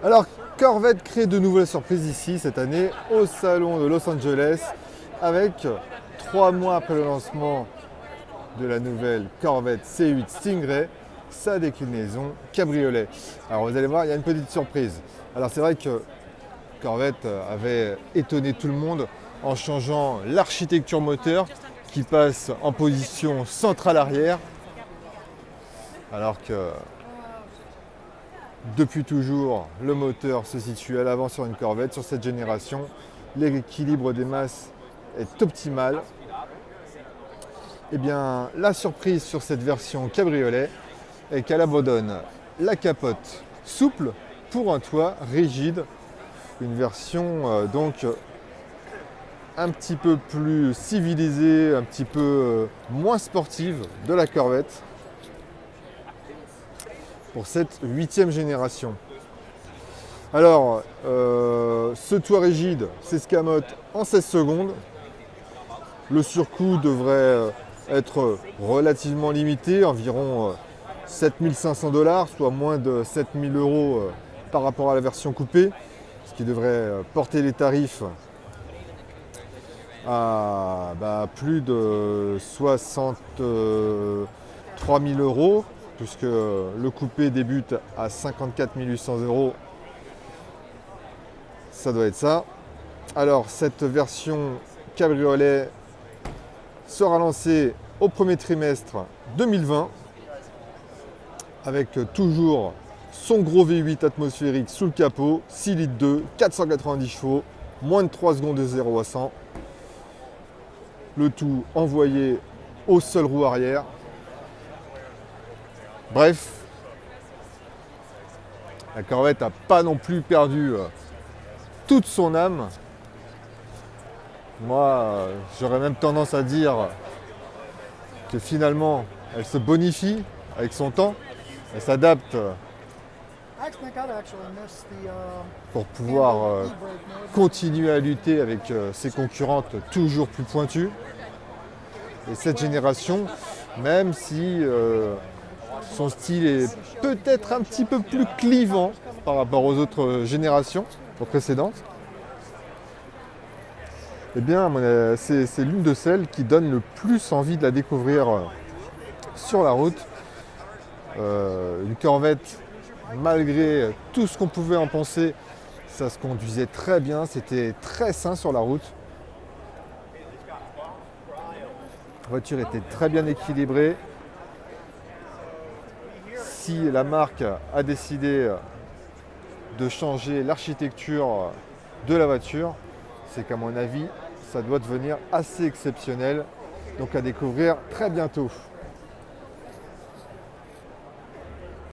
Alors, Corvette crée de nouvelles surprises ici cette année au salon de Los Angeles avec 3 mois après le lancement de la nouvelle Corvette C8 Stingray, sa déclinaison cabriolet. Alors vous allez voir, il y a une petite surprise. Alors c'est vrai que Corvette avait étonné tout le monde en changeant l'architecture moteur qui passe en position centrale arrière, alors que depuis toujours, le moteur se situe à l'avant sur une Corvette. Sur cette génération, l'équilibre des masses est optimal. Eh bien, la surprise sur cette version cabriolet est qu'elle abandonne la capote souple pour un toit rigide. Une version donc un petit peu plus civilisée, un petit peu moins sportive de la Corvette pour cette 8e génération. Alors, ce toit rigide s'escamote en 16 secondes. Le surcoût devrait être relativement limité, environ 7500 $, soit moins de 7000 € par rapport à la version coupée, ce qui devrait porter les tarifs à plus de 63 000 €, puisque le coupé débute à 54 800 €. Ça doit être ça. Alors, cette version cabriolet sera lancée au premier trimestre 2020 avec toujours son gros V8 atmosphérique sous le capot, 6 litres 2, 490 chevaux, moins de 3 secondes de 0 à 100. Le tout envoyé au seul roue arrière. Bref, la Corvette n'a pas non plus perdu toute son âme. Moi, j'aurais même tendance à dire que finalement, elle se bonifie avec son temps. Elle s'adapte pour pouvoir continuer à lutter avec ses concurrentes toujours plus pointues. Et cette génération, même si son style est peut-être un petit peu plus clivant par rapport aux autres générations, aux précédentes, eh bien, c'est l'une de celles qui donne le plus envie de la découvrir sur la route. Une Corvette, malgré tout ce qu'on pouvait en penser, ça se conduisait très bien, c'était très sain sur la route. La voiture était très bien équilibrée. Si la marque a décidé de changer l'architecture de la voiture, c'est qu'à mon avis, ça doit devenir assez exceptionnel. Donc à découvrir très bientôt.